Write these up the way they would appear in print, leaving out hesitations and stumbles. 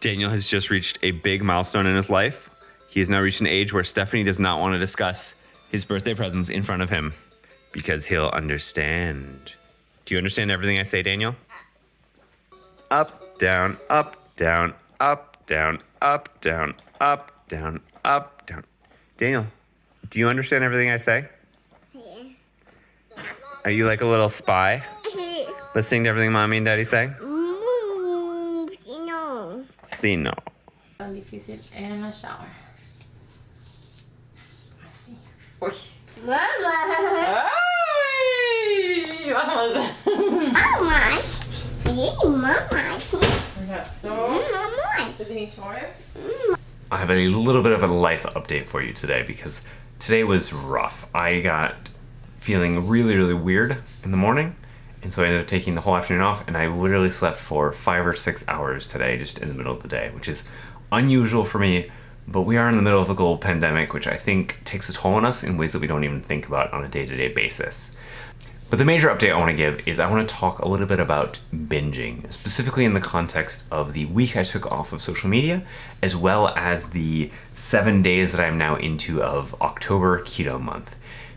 Daniel has just reached a big milestone in his life. He has now reached an age where Stephanie does not want to discuss his birthday presents in front of him because he'll understand. Do you understand everything I say, Daniel? Up, down, up, down, up, down, up, down, up, down, up, down. Daniel, do you understand everything I say? Yeah. Are you like a little spy listening to everything Mommy and Daddy say? No. Sí, no. Difícil en la shower. Así. Uy. Mama. Ay, vamos. Mama. Yeah, Mama. We got so Mama. many toys. I have a little bit of a life update for you today because today was rough. I got feeling really, really weird in the morning, and so I ended up taking the whole afternoon off, and I literally slept for 5 or 6 hours today just in the middle of the day, which is unusual for me, but we are in the middle of a global pandemic, which I think takes a toll on us in ways that we don't even think about on a day-to-day basis. But the major update I want to give is I want to talk a little bit about binging, specifically in the context of the week I took off of social media, as well as the 7 days that I'm now into of October Keto Month.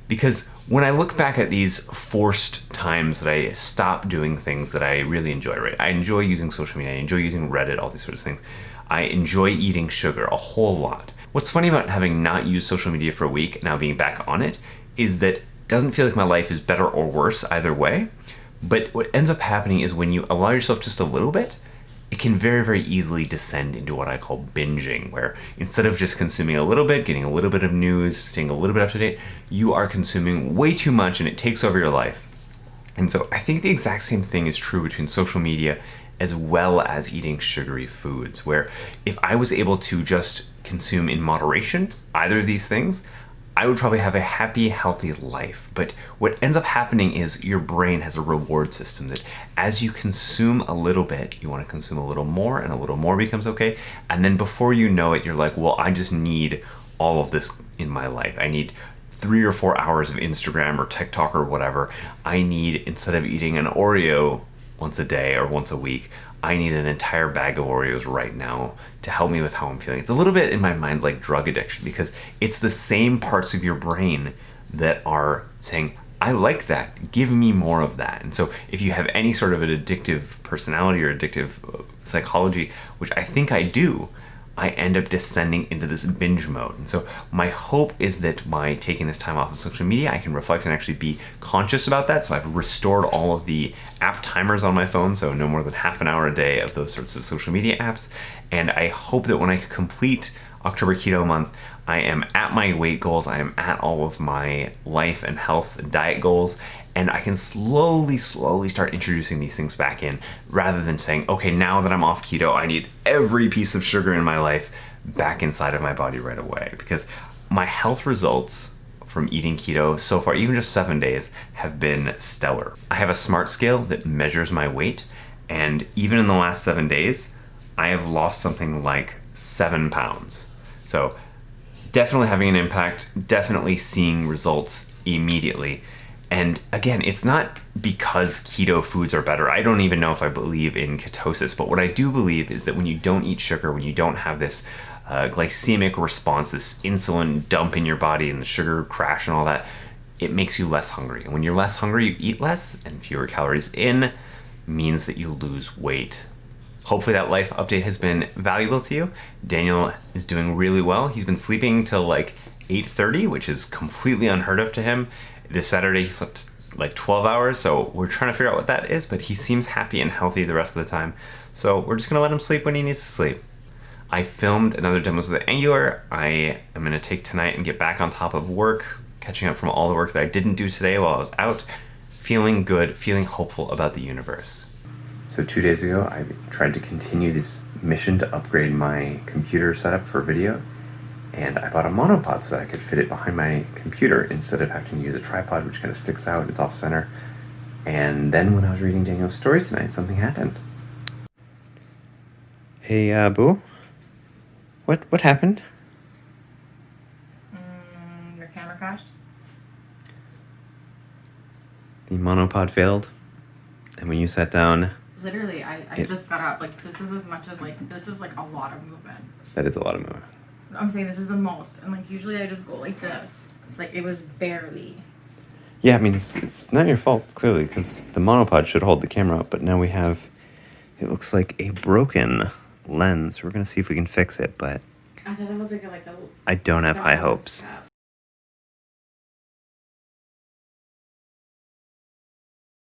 Because when I look back at these forced times that I stop doing things that I really enjoy, right? I enjoy using social media, I enjoy using Reddit, all these sorts of things. I enjoy eating sugar a whole lot. What's funny about having not used social media for a week, now being back on it, is that doesn't feel like my life is better or worse either way, but what ends up happening is when you allow yourself just a little bit, it can very, very easily descend into what I call binging, where instead of just consuming a little bit, getting a little bit of news, staying a little bit up to date, you are consuming way too much and it takes over your life. And so I think the exact same thing is true between social media as well as eating sugary foods, where if I was able to just consume in moderation either of these things, I would probably have a happy, healthy life. But what ends up happening is your brain has a reward system that as you consume a little bit, you want to consume a little more, and a little more becomes okay. And then before you know it, you're like, well, I just need all of this in my life. I need 3 or 4 hours of Instagram or TikTok or whatever. I need, instead of eating an Oreo once a day or once a week, I need an entire bag of Oreos right now to help me with how I'm feeling. It's a little bit in my mind like drug addiction, because it's the same parts of your brain that are saying, I like that, give me more of that. And so if you have any sort of an addictive personality or addictive psychology, which I think I do, I end up descending into this binge mode. And so my hope is that by taking this time off of social media, I can reflect and actually be conscious about that. So I've restored all of the app timers on my phone, so no more than half an hour a day of those sorts of social media apps. And I hope that when I complete October Keto Month, I am at my weight goals, I am at all of my life and health and diet goals, and I can slowly start introducing these things back in, rather than saying, okay, now that I'm off keto, I need every piece of sugar in my life back inside of my body right away. Because my health results from eating keto so far, even just 7 days, have been stellar. I have a smart scale that measures my weight, and even in the last 7 days, I have lost something like 7 pounds. So definitely having an impact, definitely seeing results immediately. And again, it's not because keto foods are better. I don't even know if I believe in ketosis, but what I do believe is that when you don't eat sugar, when you don't have this glycemic response, this insulin dump in your body and the sugar crash and all that, it makes you less hungry. And when you're less hungry, you eat less, and fewer calories in means that you lose weight. Hopefully that life update has been valuable to you. Daniel is doing really well. He's been sleeping till like 8:30, which is completely unheard of to him. This Saturday he slept like 12 hours, so we're trying to figure out what that is, but he seems happy and healthy the rest of the time. So we're just gonna let him sleep when he needs to sleep. I filmed another demos with Angular. I am gonna take tonight and get back on top of work, catching up from all the work that I didn't do today while I was out, feeling good, feeling hopeful about the universe. So 2 days ago, I tried to continue this mission to upgrade my computer setup for video, and I bought a monopod so that I could fit it behind my computer instead of having to use a tripod, which kind of sticks out, it's off center. And then when I was reading Daniel's stories tonight, something happened. Hey, Boo? What happened? Your camera crashed? The monopod failed, and when you sat down Literally, I It- just got up. Like, this is as much as, like, this is, like, a lot of movement. That is a lot of movement. I'm saying this is the most. And, like, usually I just go like this. Like, it was barely. Yeah, I mean, it's not your fault, clearly, because the monopod should hold the camera up, but now we have, it looks like a broken lens. We're going to see if we can fix it, but I thought that was, like a I don't have high special hopes. step.